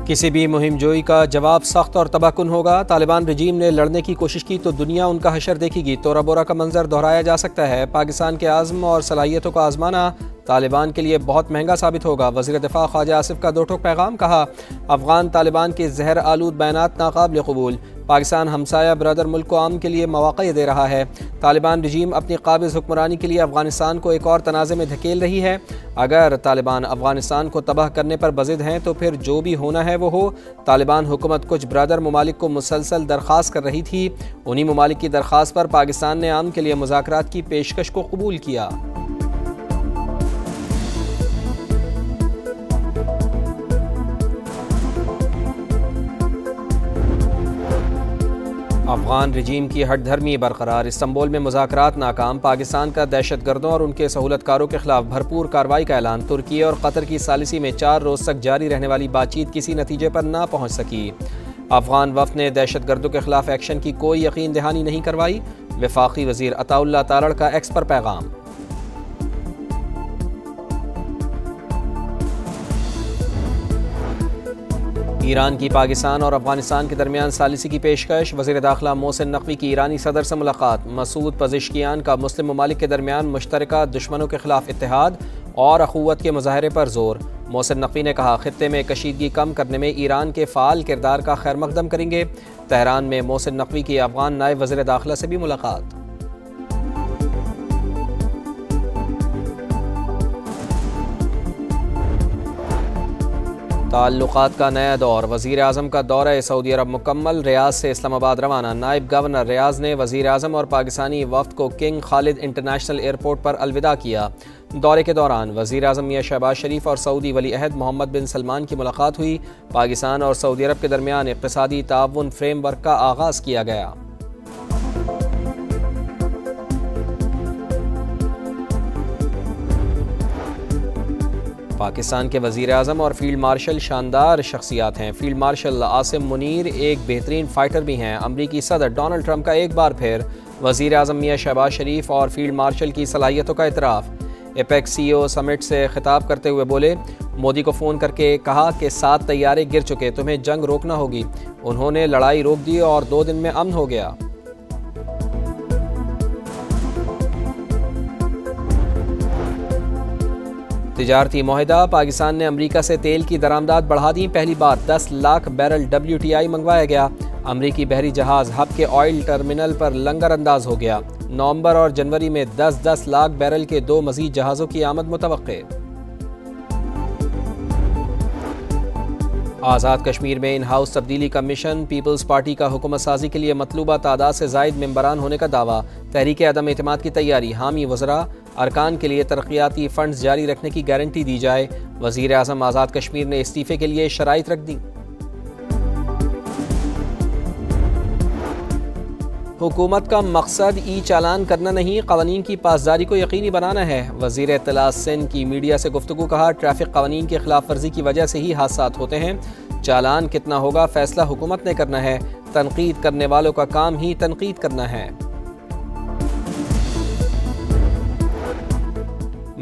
किसी भी मुहिम जोई का जवाब सख्त और तबाहकुन होगा। तालिबान रजीम ने लड़ने की कोशिश की तो दुनिया उनका हशर देखेगी। तोरा बोरा का मंजर दोहराया जा सकता है। पाकिस्तान के आज़म और सलाहियतों का आजमाना तालिबान के लिए बहुत महंगा साबित होगा। वज़ीर दिफा ख्वाजा आसिफ का दो टोक पैगाम। कहा, अफगान तालिबान के जहर आलूद बयानात नाकाबिल कबूल। पाकिस्तान हमसाया ब्रदर मुल्क को अमन के लिए मौक़ा दे रहा है। तालिबान रजीम अपनी काबिज़ हुक्मरानी के लिए अफगानिस्तान को एक और तनाज़े में धकेल रही है। अगर तालिबान अफगानिस्तान को तबाह करने पर बज़िद हैं तो फिर जो भी होना है वो हो। तालिबान हुकूमत कुछ ब्रदर ममालिक को मुसलसल दरख्वास्त कर रही थी। उन्हीं ममालिक की दरख्वास्त पर पाकिस्तान ने अमन के लिए मुज़ाकरात की पेशकश को कबूल किया। अफगान रजीम की हठधर्मी बरकरार। इस्तांबुल में मुज़ाकरात नाकाम। पाकिस्तान का दहशतगर्दों और उनके सहूलतकारों के खिलाफ भरपूर कार्रवाई का ऐलान। तुर्की और कतर की सालिसी में 4 रोज़ तक जारी रहने वाली बातचीत किसी नतीजे पर ना पहुँच सकी। अफगान वफ़द ने दहशतगर्दों के खिलाफ एक्शन की कोई यकीन दहानी नहीं करवाई। वफाकी वज़ीर अताउल्लाह तारड़ का एक्स पर पैगाम। ईरान की पाकिस्तान और अफगानिस्तान के दरमियान सालिसी की पेशकश। वज़ीर दाखिला मोहसिन नकवी की ईरानी सदर से मुलाकात। मसूद पज़िश्कियान का मुस्लिम ममालिक के दरमियान मुश्तरका दुश्मनों के खिलाफ इत्तेहाद और अखुवत के मुजाहरे पर जोर। मोहसिन नकवी ने कहा, खित्ते में कशीदगी कम करने में ईरान के फ़ाल किरदार का खैर मकदम करेंगे। तेहरान में मोहसिन नकवी की अफगान नायब वज़ीर दाखिला से भी मुलाकात। ताल्लुकात का नया दौर। वज़ीर आज़म का दौरा सऊदी अरब मुकम्मल। रियाज से इस्लामाबाद रवाना। नायब गवर्नर रियाज ने वज़ीर आज़म और पाकिस्तानी वफ़द को किंग खालिद इंटरनेशनल एयरपोर्ट पर अलविदा किया। दौरे के दौरान वज़ीर आज़म मियां शहबाज शरीफ और सऊदी वली अहद मोहम्मद बिन सलमान की मुलाकात हुई। पाकिस्तान और सऊदी अरब के दरमियान इक़्तिसादी ताउन फ्रेमवर्क का आगाज़ किया गया। पाकिस्तान के वज़ीर आज़म और फील्ड मार्शल शानदार शख्सियात हैं। फील्ड मार्शल आसिम मुनीर एक बेहतरीन फ़ाइटर भी हैं। अमरीकी सदर डोनाल्ड ट्रंप का एक बार फिर वज़ीर आज़म मियां शहबाज शरीफ और फील्ड मार्शल की सलाहियतों का इतराफ़। एपेक्स CEO समिट से खिताब करते हुए बोले, मोदी को फ़ोन करके कहा कि 7 तैयारे गिर चुके, तुम्हें जंग रोकना होगी। उन्होंने लड़ाई रोक दी और 2 दिन में अमन हो गया। तिजारती मुआहदा। पाकिस्तान ने अमरीका से तेल की दरामदात बढ़ा दी। पहली बार 10 लाख बैरल WTI मंगवाया गया। अमरीकी बहरी जहाज़ हब के ऑयल टर्मिनल पर लंगर अंदाज हो गया। नवंबर और जनवरी में 10-10 लाख बैरल के 2 मज़ीद जहाज़ों की आमद मुतवक्के। आज़ाद कश्मीर में इन हाउस तब्दीली का मिशन। पीपल्स पार्टी का हुकूमत साजी के लिए मतलूबा तादाद से ज़ायद मेंबरान होने का दावा। तहरीक अदम एतमाद की तैयारी। हामी वज़रा अरकान के लिए तरक्याती फ़ंड्स जारी रखने की गारंटी दी जाए। वज़ीर आज़म आज़ाद कश्मीर ने इस्तीफ़े के लिए शराइत रख दी। हुकूमत का मकसद चालान करना नहीं, क़वानीन की पासदारी को यकीनी बनाना है। वज़ीर इत्तला सिंध की मीडिया से गुफ्तगू। कहा, ट्रैफिक क़वानीन की खिलाफ वर्जी की वजह से ही हादसात होते हैं। चालान कितना होगा फैसला हुकूमत ने करना है। तनकीद करने वालों का काम ही तनकीद करना है।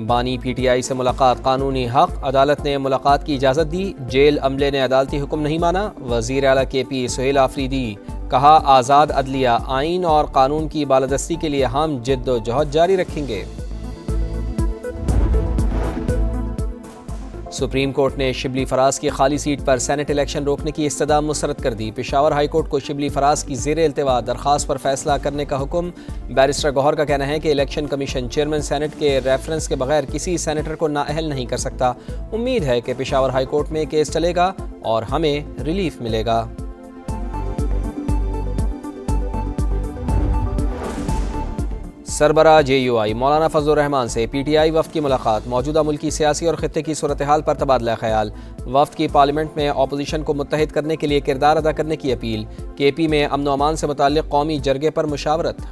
बानी PTI से मुलाकात। कानूनी हक। अदालत ने मुलाकात की इजाज़त दी। जेल अमले ने अदालती हुक्म नहीं माना। वज़ीर आला KP सुहेल आफरीदी। कहा, आज़ाद अदलिया, आइन और कानून की बालादस्ती के लिए हम जिद्दोजहद जारी रखेंगे। सुप्रीम कोर्ट ने शिबली फराज की खाली सीट पर सेनेट इलेक्शन रोकने की इस्तदा मुस्तरद कर दी। पेशावर हाई कोर्ट को शिबली फराज की ज़ेर इल्तिवा दरख्वास्त पर फैसला करने का हुक्म। बैरिस्टर गौहर का कहना है कि इलेक्शन कमीशन चेयरमैन सेनेट के रेफरेंस के बगैर किसी सेनेटर को नाअहल नहीं कर सकता। उम्मीद है कि पेशावर हाई कोर्ट में केस चलेगा और हमें रिलीफ मिलेगा। सरबरा JUI मौलाना फजलुर रहमान से PTI वफ़द की मुलाकात। मौजूदा मुल्की सियासी और खित्ते की सूरत हाल पर तबादला ख्याल। वफ़द की पार्लियामेंट में अपोजिशन को मुत्तहिद करने के लिए किरदार अदा करने की अपील। KP में अमन व अमान से मुताल्लिक़ कौमी जरगे पर मुशावरत।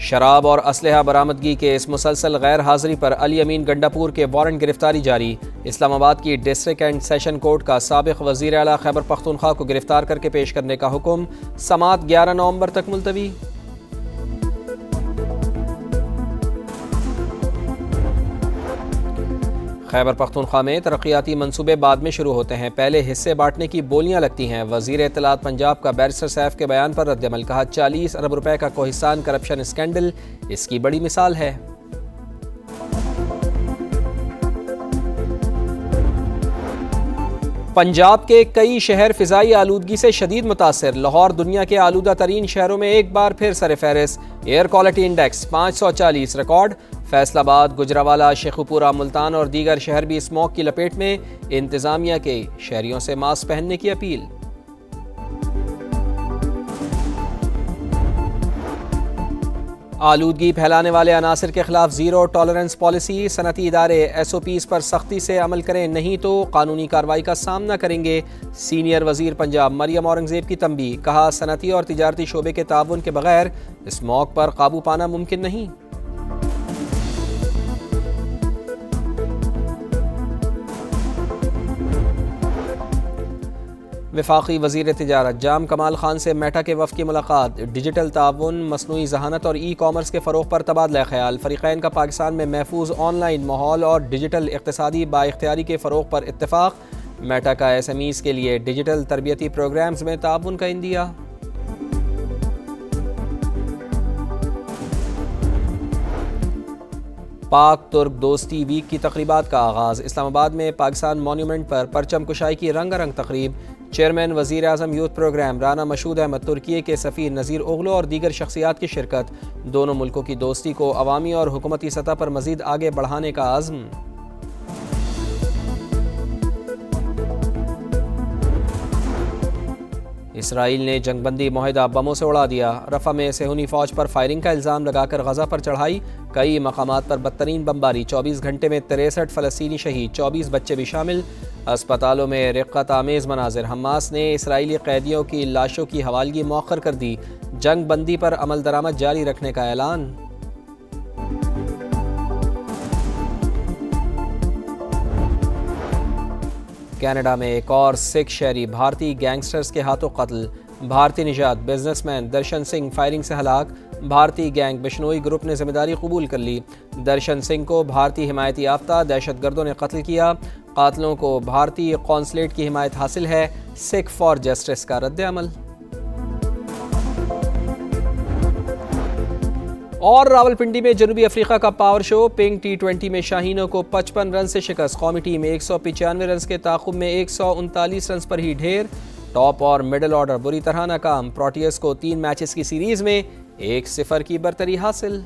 शराब और असलहा बरामदगी के इस मुसलसल गैर हाज़िरी पर अली अमीन गंडापुर के वारंट गिरफ्तारी जारी। इस्लामाबाद की डिस्ट्रिक्ट एंड सेशन कोर्ट का साबिक़ वज़ीर आला खैबर पख्तूनख्वा को गिरफ्तार करके पेश करने का हुक्म। समात 11 नवंबर तक मुलतवी। खैबर पख्तूनख्वा में तरक्याती मंसूबे बाद में शुरू होते हैं, पहले हिस्से बांटने की बोलियां लगती हैं। वजीर इत्तलात पंजाब का बैरिस्टर सैफ के बयान पर रद्दअमल, कहा 40 अरब रुपए का कोहिस्तान करप्शन स्कैंडल इसकी बड़ी मिसाल है। पंजाब के कई शहर फिजाई आलूदगी से शदीद मुतासर। लाहौर दुनिया के आलूदा तरीन शहरों में एक बार फिर सरफहरिस्त। Air quality index 540 record. Faisalabad, Gujranwala, Sheikhupura, Multan और दीगर शहर भी स्मॉग की लपेट में। इंतजामिया के शहरियों से मास्क पहनने की अपील। आलूदगी फैलाने वाले अनासर के खिलाफ जीरो टॉलरेंस पॉलिसी। सनती इदारे SOPs पर सख्ती से अमल करें, नहीं तो कानूनी कार्रवाई का सामना करेंगे। सीनियर वजीर पंजाब मरियम औरंगजेब की तंबीह, कहा सनती और तिजारती शोबे के ताउन के बगैर स्मॉग पर काबू पाना मुमकिन नहीं। वफाकी वजीर तिजारत जाम कमाल खान से मेटा के वफ़द की मुलाकात। डिजिटल ताउन, मसनूई जहानत और ई-कॉमर्स के फ़रोग़ पर तबादला ख्याल। फ़रीक़ैन का पाकिस्तान में महफूज ऑनलाइन माहौल और डिजिटल इक़्तिसादी बाइख्तियारी के फ़रोग़ पर इत्तेफ़ाक़। मेटा का SMEs के लिए डिजिटल तरबियती प्रोग्राम्स में ताउन का इंदिया। पाक तुर्क दोस्ती वीक की तक़रीबात का आगाज़। इस्लामाबाद में पाकिस्तान मॉन्यूमेंट पर परचम कुशाई की रंगारंग तक़रीब। चेयरमैन वज़ीर आज़म यूथ प्रोग्राम राना मशहूद अहमद, तुर्की के सफ़ीर नज़ीर ओगलो और दीगर शख्सियात की शिरकत। दोनों मुल्कों की दोस्ती को अवामी और हुकूमती सतह पर मज़ीद आगे बढ़ाने का आज़म। इसराइल ने जंगबंदी मुआहिदा बमों से उड़ा दिया। रफ़ा में सेहूनी फ़ौज पर फायरिंग का इल्ज़ाम लगाकर गज़ा पर चढ़ाई। कई मकामात पर बदतरीन बमबारी। 24 घंटे में 63 फ़लस्तीनी शहीद, 24 बच्चे भी शामिल। अस्पतालों में रिक़्क़त आमेज़ मनाज़िर। हमास ने इसराइली कैदियों की लाशों की हवालगी मौख़र कर दी। जंग बंदी पर अमल दरामद जारी रखने का ऐलान। कनाडा में एक और सिख शहरी भारतीय गैंगस्टर्स के हाथों कत्ल। भारतीय निजात बिजनेसमैन दर्शन सिंह फायरिंग से हलाक। भारतीय गैंग बिश्नोई ग्रुप ने जिम्मेदारी कबूल कर ली। दर्शन सिंह को भारतीय हिमायती याफ्ता दहशतगर्दों ने कत्ल किया। कातलों को भारतीय कौंसलेट की हिमायत हासिल है। सिख फॉर जस्टिस का रद्द-ए-अमल। और रावलपिंडी में जनूबी अफ्रीका का पावर शो। पिंक T20 में शाहीनों को 55 रन से शिकस्त। कौमी टीम 195 रन के ताक़ुब में 139 रन पर ही ढेर। टॉप और मिडल ऑर्डर बुरी तरह नाकाम। प्रोटियस को 3 मैचेस की सीरीज में 1-0 की बरतरी हासिल।